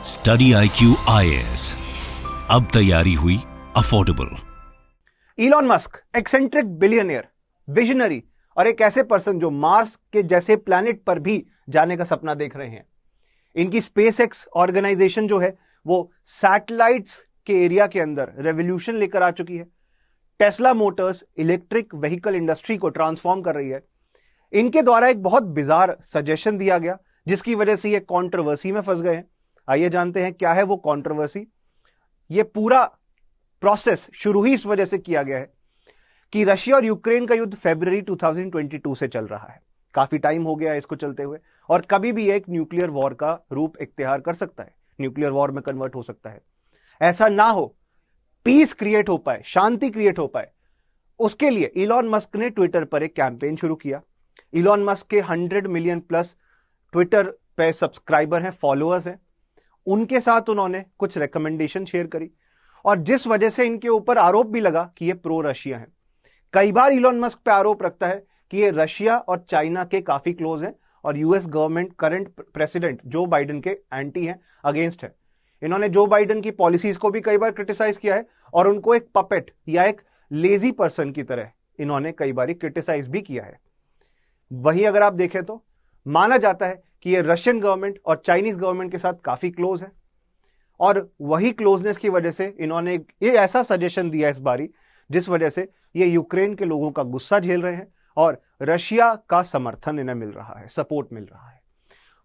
Study IQ IAS, अब तैयारी हुई affordable. Elon Musk eccentric billionaire, visionary और एक ऐसे पर्सन जो मार्स के जैसे प्लैनेट पर भी जाने का सपना देख रहे हैं। इनकी स्पेसएक्स ऑर्गेनाइजेशन जो है वो सैटेलाइट्स के एरिया के अंदर रेवोल्यूशन लेकर आ चुकी है। Tesla Motors electric vehicle industry को ट्रांसफॉर्म कर रही है। इनके द्वारा एक बहुत बिजार सजेशन दिया गया जिसकी वजह से ये कंट्रोवर्सी में फंस गए हैं। आइए जानते हैं क्या है वो कंट्रोवर्सी। ये पूरा प्रोसेस शुरू ही इस वजह से किया गया है कि रशिया और यूक्रेन का युद्ध फरवरी 2022 से चल रहा है। काफी टाइम हो गया इसको चलते हुए और कभी भी एक न्यूक्लियर वॉर का रूप इख्तियार कर सकता है, न्यूक्लियर वॉर में कन्वर्ट हो सकता है। ऐसा ना हो, पीस क्रिएट हो पाए, शांति क्रिएट हो पाए, उसके लिए इलॉन मस्क ने ट्विटर पर एक कैंपेन शुरू किया। इलॉन मस्क के 100 मिलियन प्लस ट्विटर पे सब्सक्राइबर हैं, फॉलोअर्स हैं। उनके साथ उन्होंने कुछ रिकमेंडेशन शेयर करी और जिस वजह से इनके ऊपर आरोप भी लगा कि ये प्रो रशिया है। कई बार इलॉन मस्क पे आरोप रखता है कि ये रशिया और चाइना के काफी क्लोज हैं और US government current president Joe Biden के एंटी हैं, अगेंस्ट है। इन्होंने जो बाइडेन की पॉलिसीज को भी कई बार क्रिटिसाइज किया है और उनको एक पपेट या एक लेजी पर्सन की तरह इन्होंने कई बार क्रिटिसाइज भी किया है। वही अगर आप देखें तो माना जाता है कि ये रशियन गवर्नमेंट और चाइनीज गवर्नमेंट के साथ काफी क्लोज है और वही क्लोजनेस की वजह से इन्होंने ये ऐसा सजेशन दिया इस बारी जिस वजह से ये यूक्रेन के लोगों का गुस्सा झेल रहे हैं और रशिया का समर्थन इन्हें मिल रहा है, सपोर्ट मिल रहा है।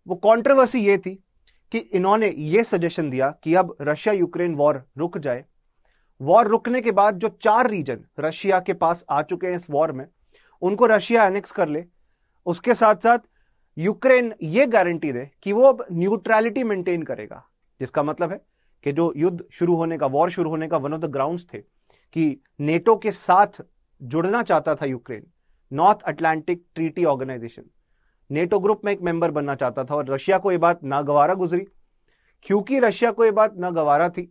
वो कंट्रोवर्सी ये थी कि इन्होंने ये सजेशन दिया कि अब रशिया यूक्रेन वॉर रुक जाए। वॉर रुकने के बाद जो 4 रीजन रशिया के पास आ चुके हैं इस वॉर में, उनको रशिया एनेक्स कर ले। उसके साथ साथ यूक्रेन ये गारंटी दे कि वो अब न्यूट्रलिटी मेंटेन करेगा, जिसका मतलब है कि जो युद्ध शुरू होने का, वॉर शुरू होने का वन ऑफ द ग्राउंड्स थे कि नेटो के साथ जुड़ना चाहता था Ukraine, North Atlantic Treaty Organisation, NATO group में एक मेंबर बनना चाहता था। और रशिया को यह बात नागवारा गुजरी। क्योंकि रशिया को यह बात नागवारा थी,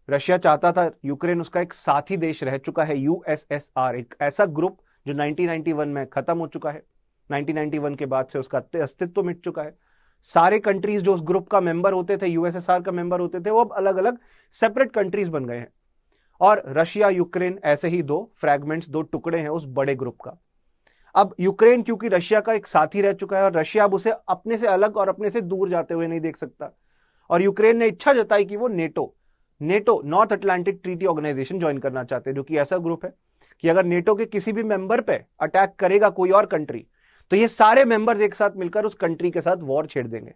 रशिया चाहता था, यूक्रेन उसका एक साथी देश रह चुका है, यूएसएसआर, एक ऐसा ग्रुप जो 1991 में खत्म हो चुका है। 1991 के बाद से उसका अस्तित्व मिट चुका है। सारे कंट्रीज जो उस ग्रुप का मेंबर होते थे, यूएसएसआर का मेंबर होते थे, वो अब अलग अलग सेपरेट कंट्रीज बन गए हैं और रशिया यूक्रेन ऐसे ही 2 फ्रैगमेंट्स, 2 टुकड़े हैं उस बड़े ग्रुप का। अब यूक्रेन क्योंकि रशिया का एक साथी रह चुका है और रशिया अब उसे अपने से अलग और अपने से दूर जाते हुए नहीं देख सकता और यूक्रेन ने इच्छा जताई कि वो NATO North Atlantic Treaty Organisation join करना चाहते हैं, जो कि ऐसा ग्रुप है कि अगर नेटो के किसी भी मेंबर पे अटैक करेगा कोई और कंट्री तो ये सारे मेंबर्स एक साथ मिलकर उस कंट्री के साथ वॉर छेड़ देंगे।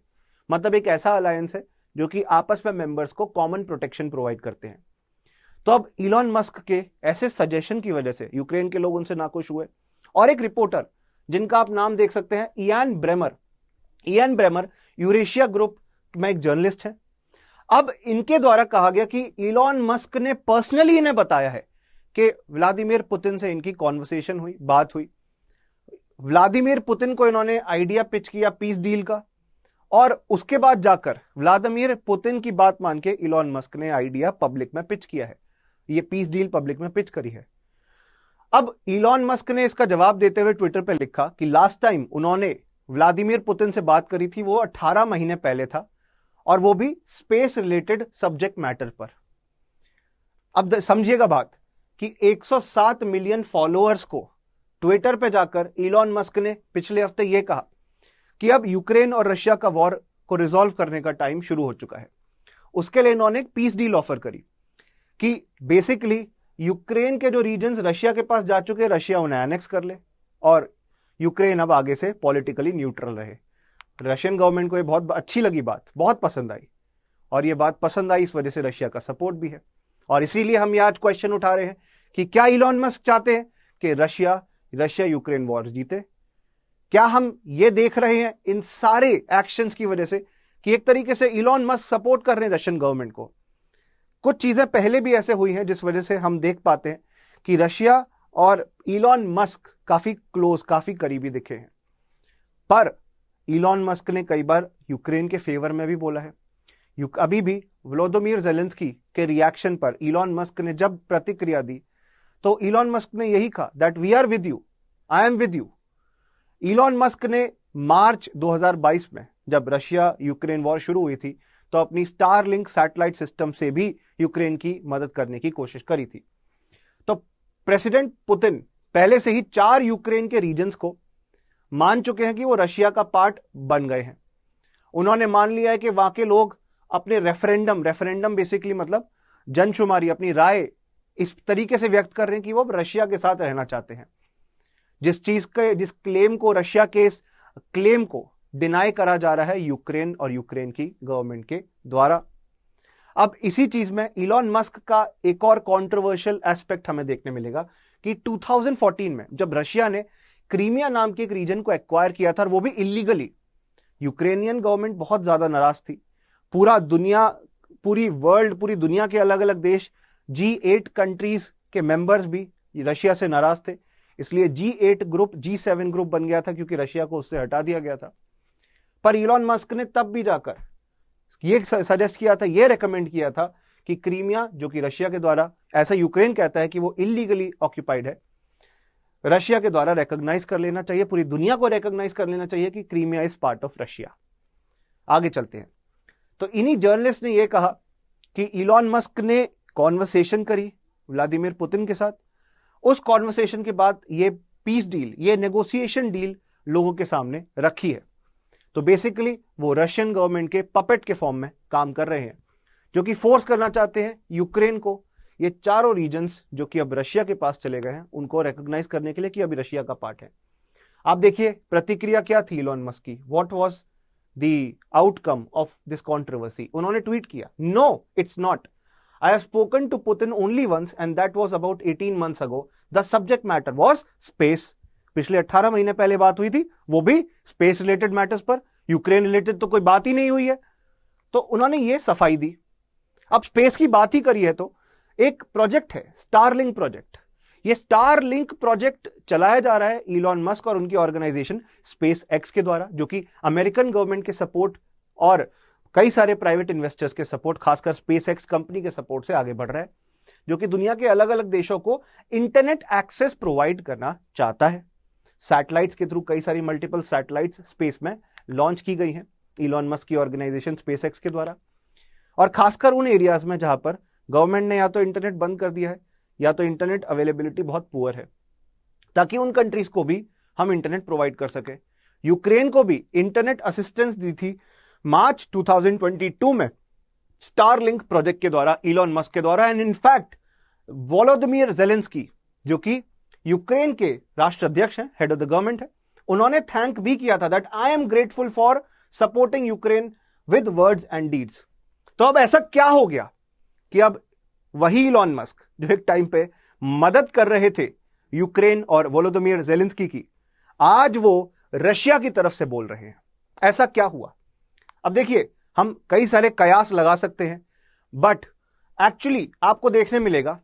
मतलब एक ऐसा अलायंस है जो कि आपस में मेंबर्स को कॉमन प्रोटेक्शन प्रोवाइड करते हैं। तो अब इलॉन मस्क के ऐसे सजेशन की वजह से यूक्रेन के लोग उनसे नाखुश हुए और एक रिपोर्टर जिनका आप नाम देख सकते हैं, इयान ब्रेमर यूरेशिया ग्रुप में एक जर्नलिस्ट है। अब इनके द्वारा कहा गया कि इलॉन मस्क ने पर्सनली इन्हें बताया है कि व्लादिमीर पुतिन से इनकी कॉन्वर्सेशन हुई, बात हुई। व्लादिमीर पुतिन को इन्होंने आइडिया पिच किया पीस डील का और उसके बाद जाकर व्लादिमीर पुतिन की बात मान के इलॉन मस्क ने आइडिया पब्लिक में पिच किया है। ये पीस डील पब्लिक में पिच करी है। अब इलॉन मस्क ने इसका जवाब देते हुए ट्विटर पे लिखा कि लास्ट टाइम उन्होंने व्लादिमीर पुतिन से बात करी थी वो 18 महीने पहले था और वो भी स्पेस रिलेटेड सब्जेक्ट मैटर पर। अब समझिएगा बात कि 107 मिलियन फॉलोअर्स को ट्विटर पे जाकर इलॉन मस्क ने पिछले हफ्ते यह कहा कि अब यूक्रेन और रशिया का वॉर को रिजॉल्व करने का टाइम शुरू हो चुका है। उसके लिए इन्होंने एक पीस डील ऑफर करी कि बेसिकली यूक्रेन के जो रीजन्स रशिया के पास जा चुके, रशिया उन्हें एनेक्स कर ले और यूक्रेन अब आगे से पॉलिटिकली न्यूट्रल रहे। रशियन गवर्नमेंट को यह बहुत अच्छी लगी, बात बहुत पसंद आई और यह बात पसंद आई, इस वजह से रशिया का सपोर्ट भी है। और इसीलिए हम आज क्वेश्चन उठा रहे हैं कि क्या इलॉन मस्क चाहते हैं कि रशिया यूक्रेन वॉर जीते? क्या हम ये देख रहे हैं इन सारे एक्शंस की वजह से कि एक तरीके से इलॉन मस्क सपोर्ट कर रहे हैं रशियन गवर्नमेंट को? कुछ चीजें पहले भी ऐसे हुई हैं जिस वजह से हम देख पाते हैं कि रशिया और इलॉन मस्क काफी क्लोज, काफी करीबी दिखे हैं। पर इलॉन मस्क ने कई बार यूक्रेन के फेवर में भी बोला है। अभी भी व्लादिमीर ज़ेलेंस्की के रिएक्शन पर इलॉन मस्क ने जब प्रतिक्रिया दी तो इलॉन मस्क ने यही कहा that we are with you, I am with you. Elon Musk ने मार्च 2022 में जब रशिया यूक्रेन वॉर शुरू हुई थी तो अपनी स्टारलिंक सैटेलाइट सिस्टम से भी यूक्रेन की मदद करने की कोशिश करी थी। तो प्रेसिडेंट पुतिन पहले से ही 4 यूक्रेन के रीजन्स को मान चुके हैं कि वो रशिया का पार्ट बन गए हैं। उन्होंने मान लिया है कि वहां के लोग अपने रेफरेंडम बेसिकली मतलब जनशुमारी, अपनी राय इस तरीके से व्यक्त कर रहे हैं कि वो रशिया के साथ रहना चाहते हैं। जिस क्लेम को, रशिया के इस क्लेम को डिनाई करा जा रहा है यूक्रेन और यूक्रेन की गवर्नमेंट के द्वारा। अब इसी चीज में इलॉन मस्क का एक और कंट्रोवर्शियल एस्पेक्ट हमें देखने मिलेगा कि 2014 में जब रशिया ने क्रीमिया नाम के एक रीजन को एक्वायर किया था, और वो भी इलीगली, यूक्रेनियन गवर्नमेंट बहुत ज्यादा नाराज थी। पूरी दुनिया के अलग अलग देश, G8 कंट्रीज के मेंबर्स भी रशिया से नाराज थे। इसलिए G8 ग्रुप G7 ग्रुप बन गया था, क्योंकि रशिया को उससे हटा दिया गया था। पर इलॉन मस्क ने तब भी जाकर ये सजेस्ट किया था, ये रेकमेंड किया था कि क्रीमिया, जो कि रशिया के द्वारा, ऐसा यूक्रेन कहता है कि वो इलीगली ऑक्यूपाइड है, रशिया के द्वारा रिकॉग्नाइज कर लेना चाहिए, पूरी दुनिया को रिकॉग्नाइज कर लेना चाहिए कि Crimea is part of Russia. आगे चलते हैं। तो इन्हीं जर्नलिस्ट ने यह कहा कि इलॉन मस्क ने कॉन्वर्सेशन करी व्लादिमीर पुतिन के साथ। उस कॉन्वर्सेशन के बाद ये पीस डील, ये नेगोशिएशन डील लोगों के सामने रखी है। तो बेसिकली वो रशियन गवर्नमेंट के पपेट के फॉर्म में काम कर रहे हैं, जो कि फोर्स करना चाहते हैं यूक्रेन को, ये चारों रीजन्स जो कि अब रशिया के पास चले गए हैं, उनको रिकॉग्नाइज करने के लिए कि अभी रशिया का पार्ट है। आप देखिए प्रतिक्रिया क्या थी इलॉन मस्क की। What was the outcome of this controversy? उन्होंने ट्वीट किया, no it's not, I have spoken to Putin only once and that was about 18 months ago. The subject matter was space. पिछले 18 महीने पहले बात हुई थी, वो भी स्पेस रिलेटेड मैटर्स पर, यूक्रेन रिलेटेड तो कोई बात ही नहीं हुई है। तो उन्होंने ये सफाई दी। अब स्पेस की बात ही करी है तो एक प्रोजेक्ट है स्टारलिंक प्रोजेक्ट। ये स्टारलिंक प्रोजेक्ट चलाया जा रहा है इलॉन मस्क और उनकी ऑर्गेनाइजेशन स्पेस एक्स के द्वारा, जो कि अमेरिकन गवर्नमेंट के सपोर्ट और कई सारे प्राइवेट इन्वेस्टर्स के सपोर्ट, खासकर स्पेस एक्स कंपनी के सपोर्ट से आगे बढ़ रहा है, जो कि दुनिया के अलग अलग देशों को इंटरनेट एक्सेस प्रोवाइड करना चाहता है। सैटेलाइट्स के थ्रू कई सारी मल्टीपल सैटेलाइट्स स्पेस में लॉन्च की गई हैं इलॉन मस्क की ऑर्गेनाइजेशन स्पेस एक्स के द्वारा, और खासकर उन एरियाज में जहां पर गवर्नमेंट ने या तो इंटरनेट बंद कर दिया है या तो इंटरनेट अवेलेबिलिटी बहुत पुअर है, ताकि उन कंट्रीज को भी हम इंटरनेट प्रोवाइड कर सके। यूक्रेन को भी इंटरनेट असिस्टेंस दी थी मार्च 2022 में स्टारलिंक प्रोजेक्ट के द्वारा, इलॉन मस्क के द्वारा। एंड इनफैक्ट वोलोदिमीर जेलेंस्की, जो कि यूक्रेन के राष्ट्राध्यक्ष हैं, हेड ऑफ द गवर्नमेंट है, उन्होंने थैंक भी किया था that I am grateful for supporting Ukraine with words and deeds. तो अब ऐसा क्या हो गया कि अब वही इलॉन मस्क जो एक टाइम पे मदद कर रहे थे यूक्रेन और वोलोदिमीर जेलेंस्की की, आज वो रशिया की तरफ से बोल रहे हैं। ऐसा क्या हुआ? अब देखिए, हम कई सारे कयास लगा सकते हैं, बट एक्चुअली आपको देखने मिलेगा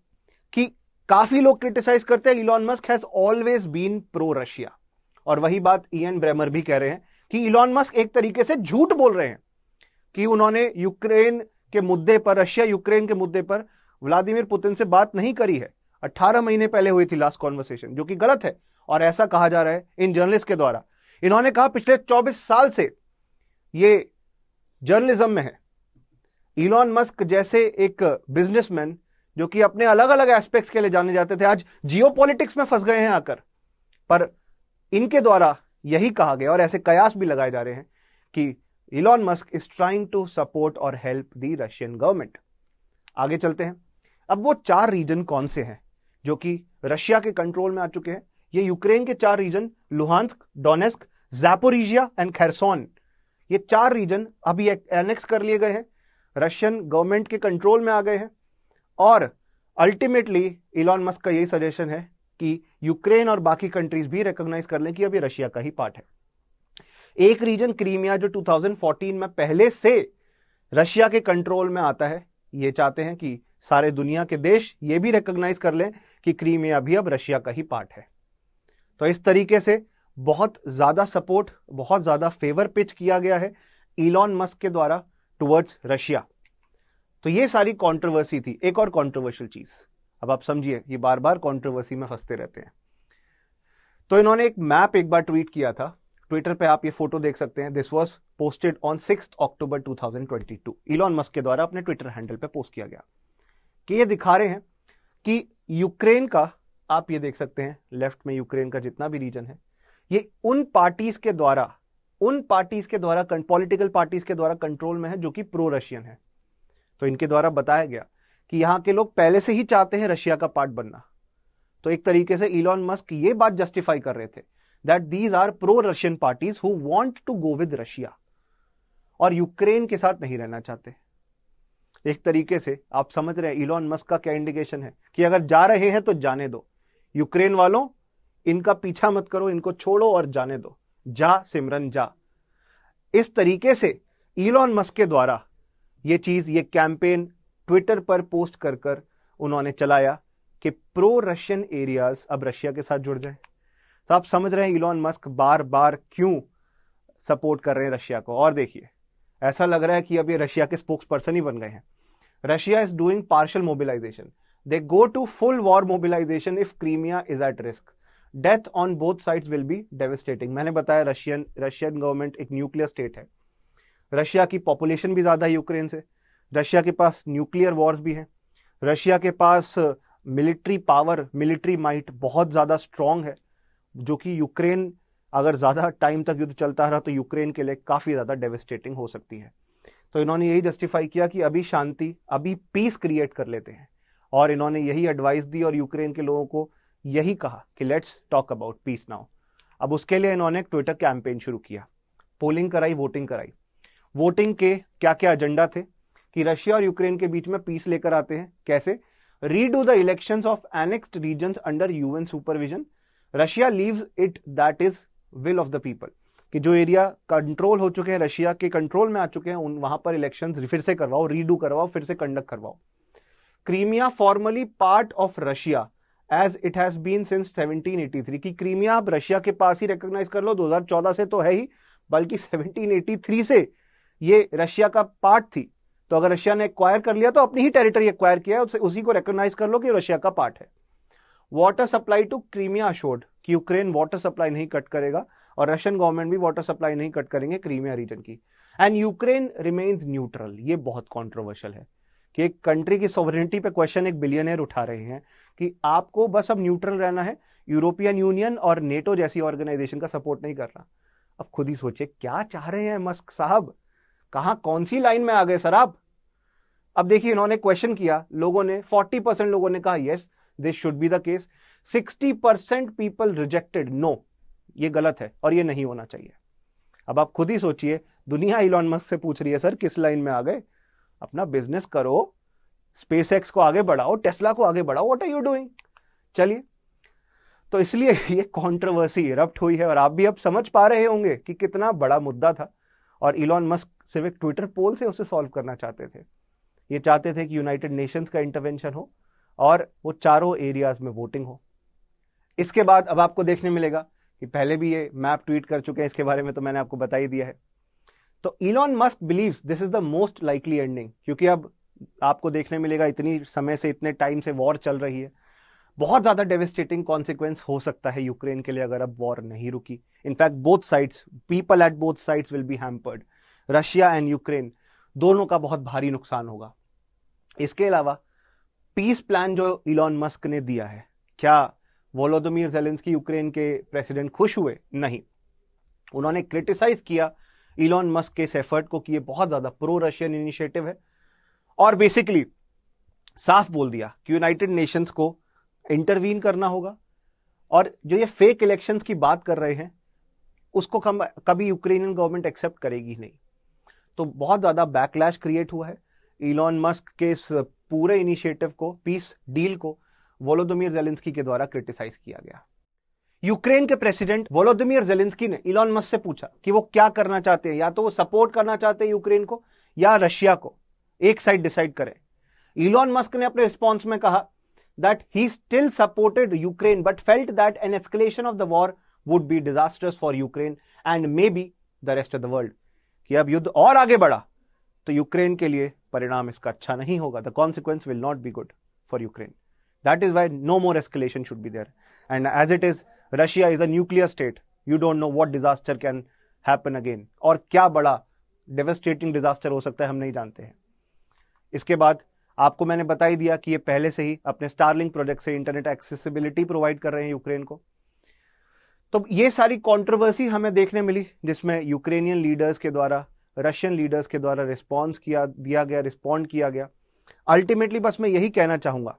कि काफी लोग क्रिटिसाइज करते हैं Elon Musk has always been pro Russia, और वही बात इयन ब्रेमर भी कह रहे हैं कि इलॉन मस्क एक तरीके से झूठ बोल रहे हैं कि उन्होंने यूक्रेन के मुद्दे पर, रशिया यूक्रेन के मुद्दे पर व्लादिमीर पुतिन से बात नहीं करी है। 18 महीने पहले हुई थी लास्ट कॉन्वर्सेशन, जो कि गलत है, और ऐसा कहा जा रहा है इन जर्नलिस्ट के द्वारा। इन्होंने कहा पिछले 24 साल से ये जर्नलिज्म में है। इलॉन मस्क जैसे एक बिजनेसमैन जो कि अपने अलग अलग एस्पेक्ट्स के लिए जाने जाते थे, आज जियोपॉलिटिक्स में फंस गए हैं आकर। पर इनके द्वारा यही कहा गया, और ऐसे कयास भी लगाए जा रहे हैं कि Elon Musk is trying to support और हेल्प द रशियन गवर्नमेंट। आगे चलते हैं। अब वो 4 रीजन कौन से हैं जो कि रशिया के कंट्रोल में आ चुके हैं? ये यूक्रेन के 4 region, Luhansk, Donetsk, Zaporizhzhia and Kherson, ये 4 रीजन अभी एनेक्स कर लिए गए हैं, रशियन गवर्नमेंट के कंट्रोल में आ गए हैं। और अल्टीमेटली इलॉन मस्क का यही सजेशन है कि यूक्रेन और बाकी कंट्रीज भी रिकॉग्नाइज कर लें कि अभी रशिया का ही पार्ट है। एक रीजन क्रीमिया, जो 2014 में पहले से रशिया के कंट्रोल में आता है, ये चाहते हैं कि सारे दुनिया के देश ये भी रिकॉग्नाइज कर लें कि क्रीमिया भी अब रशिया का ही पार्ट है। तो इस तरीके से बहुत ज्यादा सपोर्ट, बहुत ज्यादा फेवर पिच किया गया है इलॉन मस्क के द्वारा टुवर्ड्स रशिया। तो ये सारी कंट्रोवर्सी थी। एक और कंट्रोवर्शियल चीज, अब आप समझिए, ये बार बार कंट्रोवर्सी में फंसते रहते हैं। तो इन्होंने एक मैप एक बार ट्वीट किया था ट्विटर पे आप ये फोटो देख सकते हैं। This was posted on 6 October 2022। Elon Musk के द्वारा अपने ट्विटर हैंडल पे पोस्ट किया गया कि ये दिखा रहे हैं कि यूक्रेन का, आप ये देख सकते हैं लेफ्ट में यूक्रेन का जितना भी रीजन है, ये उन पार्टीज के द्वारा पॉलिटिकल पार्टीज के द्वारा कंट्रोल में है जो कि प्रो रशियन है। तो इनके द्वारा बताया गया कि यहां के लोग पहले से ही चाहते हैं रशिया का पार्ट बनना। तो एक तरीके से इलॉन मस्क ये बात जस्टिफाई कर रहे थे that these are pro Russian parties who want to go with Russia, और यूक्रेन के साथ नहीं रहना चाहते। एक तरीके से आप समझ रहे हैं इलॉन मस्क का क्या इंडिकेशन है कि अगर जा रहे हैं तो जाने दो, यूक्रेन वालों इनका पीछा मत करो, इनको छोड़ो और जाने दो, जा सिमरन जा। इस तरीके से इलॉन मस्क के द्वारा ये कैंपेन ट्विटर पर पोस्ट कर कर उन्होंने चलाया कि प्रो रशियन एरियाज अब रशिया के साथ जुड़ जाए। तो आप समझ रहे हैं इलॉन मस्क बार बार क्यों सपोर्ट कर रहे हैं रशिया को। और देखिए ऐसा लग रहा है कि अब ये रशिया के स्पोक्स पर्सन ही बन गए हैं। Russia is doing partial mobilisation, they go to full war mobilisation if Crimea is at risk, death on both sides will be devastating. मैंने बताया रशियन गवर्नमेंट एक न्यूक्लियर स्टेट है, रशिया की population भी ज्यादा है यूक्रेन से, रशिया के पास न्यूक्लियर वॉर्स भी है, रशिया के पास मिलिट्री पावर, मिलिट्री माइट बहुत ज्यादा स्ट्रांग है, जो कि यूक्रेन अगर ज्यादा टाइम तक युद्ध चलता रहा तो यूक्रेन के लिए काफी ज्यादा डेविस्टेटिंग हो सकती है। तो इन्होंने यही जस्टिफाई किया कि अभी शांति, अभी पीस क्रिएट कर लेते हैं, और इन्होंने यही एडवाइस दी और यूक्रेन के लोगों को यही कहा कि let's talk about piece now. अब उसके लिए इन्होंने एक ट्विटर कैंपेन शुरू किया, पोलिंग कराई, वोटिंग कराई। वोटिंग के क्या क्या एजेंडा थे कि रशिया और यूक्रेन के बीच में पीस लेकर आते हैं, कैसे? Redo the elections of annexed regions under UN supervision, Russia leaves it that is will of the people, कि जो एरिया कंट्रोल हो चुके हैं, रशिया के कंट्रोल में आ चुके हैं, वहां पर इलेक्शंस फिर से करवाओ, रीडू करवाओ, फिर से कंडक्ट करवाओ। Crimea formally part of Russia as it has been since 1783, कि क्रीमिया अब रशिया के पास ही रिकॉग्नाइज कर लो, 2014 से तो है ही, बल्कि 1783 से ये रशिया का पार्ट थी। तो अगर रशिया ने एक्वायर कर लिया तो अपनी ही टेरिटरी एक्वायर किया है, उसी को रिकॉग्नाइज कर लो कि रशिया का पार्ट है। Water supply to Crimea assured, कि यूक्रेन वाटर सप्लाई नहीं कट करेगा और रशियन गवर्नमेंट भी वाटर सप्लाई नहीं कट करेंगे क्रीमिया रीजन की। एंड यूक्रेन रिमेन्स न्यूट्रल, ये बहुत कॉन्ट्रोवर्शियल है कि एक कंट्री की सोवरेनिटी पे क्वेश्चन एक बिलियनर उठा रहे हैं कि आपको बस अब न्यूट्रल रहना है, यूरोपियन यूनियन और नेटो जैसी ऑर्गेनाइजेशन का सपोर्ट नहीं करना। अब खुद ही सोचिए क्या चाह रहे हैं मस्क साहब, कहां कौन सी लाइन में आ गए सर आप। अब देखिए इन्होंने क्वेश्चन किया, लोगों ने 40% लोगों ने कहा yes this should be the case, 60% people rejected no, ये गलत है और ये नहीं होना चाहिए। अब आप खुद ही सोचिए, दुनिया इलॉन मस्क से पूछ रही है सर किस लाइन में आ गए, अपना बिजनेस करो, स्पेसएक्स को आगे बढ़ाओ, टेस्ला को आगे बढ़ाओ, व्हाट आर यू डूइंग। चलिए, तो इसलिए ये कंट्रोवर्सी इरप्ट हुई है और आप भी अब समझ पा रहे होंगे कि कितना बड़ा मुद्दा था, और इलॉन मस्क सिर्फ एक ट्विटर पोल से उसे सॉल्व करना चाहते थे। ये चाहते थे कि यूनाइटेड नेशंस का इंटरवेंशन हो और वो चारों एरियाज में वोटिंग हो। इसके बाद अब आपको देखने मिलेगा कि पहले भी ये मैप ट्वीट कर चुके हैं, इसके बारे में तो मैंने आपको बता ही दिया है। तो Elon Musk believes this is the most likely ending, क्योंकि अब आपको देखने मिलेगा इतनी समय से, इतने टाइम से वॉर चल रही है, बहुत ज्यादा डेविस्टेटिंग कॉन्सिक्वेंस हो सकता है यूक्रेन के लिए अगर अब वॉर नहीं रुकी। In fact both sides, people at both sides will B hampered, Russia and Ukraine दोनों का बहुत भारी नुकसान होगा। इसके अलावा पीस प्लान जो इलॉन मस्क ने दिया है, क्या वोलोदिमीर ज़ेलेंस्की यूक्रेन के प्रेसिडेंट खुश हुए? नहीं, उन्होंने क्रिटिसाइज किया इलॉन मस्क के इस एफर्ट को कि ये बहुत ज्यादा प्रो रशियन इनिशिएटिव है, और बेसिकली साफ बोल दिया कि यूनाइटेड नेशंस को इंटरवीन करना होगा, और जो ये फेक इलेक्शंस की बात कर रहे हैं उसको कभी यूक्रेनियन गवर्नमेंट एक्सेप्ट करेगी नहीं। तो बहुत ज्यादा बैकलैश क्रिएट हुआ है इलॉन मस्क के इस पूरे इनिशिएटिव को, पीस डील को वोलोदिमीर ज़ेलेंस्की के द्वारा क्रिटिसाइज किया गया। यूक्रेन के प्रेसिडेंट वोलोदिमीर ज़ेलेंस्की ने इलॉन मस्क से पूछा कि वो क्या करना चाहते हैं, या तो वो सपोर्ट करना चाहते हैं यूक्रेन को या रशिया को, एक साइड डिसाइड करें। इलॉन मस्क ने अपने रिस्पॉन्स में कहा that he still supported Ukraine but felt that an escalation of the war would be disastrous for Ukraine and maybe the rest of the world, कि अब युद्ध और आगे बढ़ा तो यूक्रेन के लिए परिणाम इसका अच्छा नहीं होगा, the consequence will not be good for Ukraine. That is why no more escalation should be there. And as it is, Russia is a nuclear state. You don't know what disaster can happen again, और क्या बड़ा devastating disaster हो सकता है हम नहीं जानते हैं। इसके बाद आपको मैंने बता ही दिया कि ये पहले से ही अपने स्टारलिंक प्रोजेक्ट से इंटरनेट एक्सेसिबिलिटी प्रोवाइड कर रहे हैं यूक्रेन को। तो ये सारी कंट्रोवर्सी हमें देखने मिली, जिसमें यूक्रेनियन लीडर्स के द्वारा, रशियन लीडर्स के द्वारा रिस्पॉन्ड किया गया। अल्टीमेटली बस मैं यही कहना चाहूंगा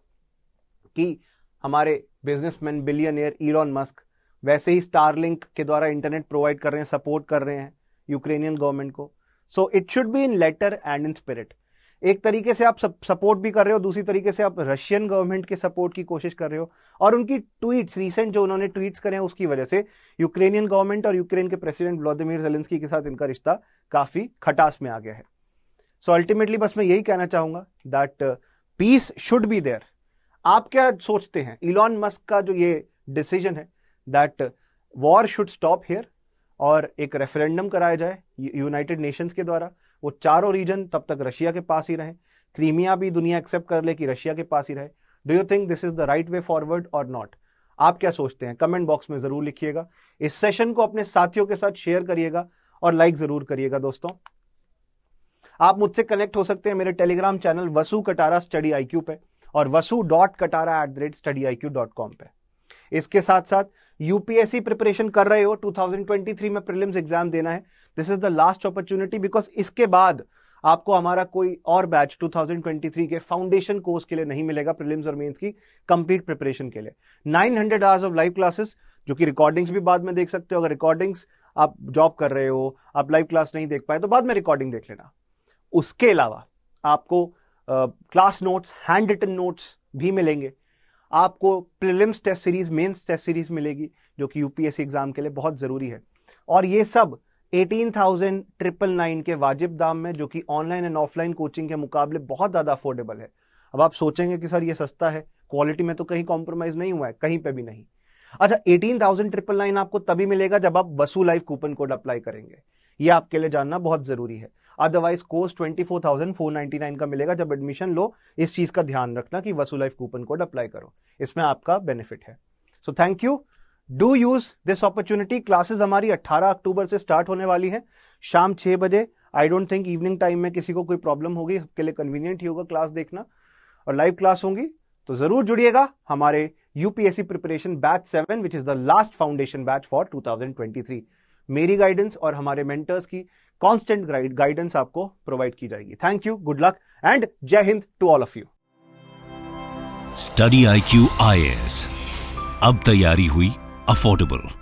कि हमारे बिजनेसमैन बिलियनियर इलॉन मस्क वैसे ही स्टारलिंक के द्वारा इंटरनेट प्रोवाइड कर रहे हैं, सपोर्ट कर रहे हैं यूक्रेनियन गवर्नमेंट को। So it should be in letter and in spirit. एक तरीके से आप सपोर्ट भी कर रहे हो, दूसरी तरीके से आप रशियन गवर्नमेंट के सपोर्ट की कोशिश कर रहे हो, और उनकी ट्वीट्स, रीसेंट जो उन्होंने ट्वीट्स करे हैं उसकी वजह से यूक्रेनियन गवर्नमेंट और यूक्रेन के प्रेसिडेंट व्लादिमीर ज़ेलेंस्की के साथ इनका रिश्ता काफी खटास में आ गया है। सो अल्टीमेटली बस मैं यही कहना चाहूंगा that peace should be there. आप क्या सोचते हैं इलॉन मस्क का जो ये डिसीजन है that war should stop here और एक रेफरेंडम कराया जाए यूनाइटेड नेशंस के द्वारा, वो चारों रीजन तब तक रशिया के पास ही रहे, क्रीमिया भी दुनिया एक्सेप्ट कर ले कि रशिया के पास ही रहे। Do you think this is the right way forward और नॉट? आप क्या सोचते हैं? कमेंट बॉक्स में जरूर लिखिएगा। इस सेशन को अपने साथियों के साथ शेयर करिएगा और लाइक जरूर करिएगा। दोस्तों, आप मुझसे कनेक्ट हो सकते हैं मेरे टेलीग्राम चैनल वसु कटारा स्टडी IQ पे और wasu.katara@studiiq.com पे। इसके साथ साथ यूपीएससी प्रिपरेशन कर रहे हो, 2023 में प्रीलिम्स एग्जाम देना है, this is the last opportunity, because इसके बाद आपको हमारा कोई और बैच 2023 के फाउंडेशन कोर्स के लिए नहीं मिलेगा, प्रीलिम्स और मेंस की कंप्लीट प्रिपरेशन के लिए। 900 आवर्स ऑफ लाइव क्लासेस, जो कि रिकॉर्डिंग्स भी बाद में देख सकते हो। अगर रिकॉर्डिंग्स आप जॉब कर रहे हो, आप लाइव क्लास नहीं देख पाए तो बाद में रिकॉर्डिंग देख लेना। उसके अलावा आपको class notes, handwritten notes भी मिलेंगे। आपको prelims test series, mains test series मिलेगी, जो कि यूपीएससी एग्जाम के लिए बहुत जरूरी है। और ये सब 18,999 के वाजिब दाम में, जो कि ऑनलाइन एंड ऑफलाइन कोचिंग के मुकाबले बहुत ज्यादा अफोर्डेबल है। अब आप सोचेंगे कि सर ये सस्ता है, क्वालिटी में तो कहीं कॉम्प्रोमाइज नहीं हुआ है, कहीं पे भी नहीं। अच्छा, 18,999 आपको तभी मिलेगा जब आप वसु लाइव कूपन कोड अप्लाई करेंगे, ये आपके लिए जानना बहुत जरूरी है। अदरवाइज कोर्स 24,499 का मिलेगा जब एडमिशन लो। इस चीज का ध्यान रखना कि वसु लाइफ कूपन कोड अप्लाई करो, इसमें आपका बेनिफिट है। So thank you, do use this opportunity. Classes हमारी 18 अक्टूबर से स्टार्ट होने वाली है शाम 6 बजे। I don't think evening time में किसी को कोई प्रॉब्लम होगी, सबके लिए कन्वीनियंट ही होगा क्लास देखना, और लाइव क्लास होंगी तो जरूर जुड़िएगा हमारे UPSC preparation batch 7, which is the last foundation batch for 2023। मेरी गाइडेंस और हमारे मेंटर्स की कांस्टेंट गाइडेंस आपको प्रोवाइड की जाएगी। Thank you, good luck and Jai Hind to all of you. Study IQ IAS, अब तैयारी हुई अफोर्डेबल।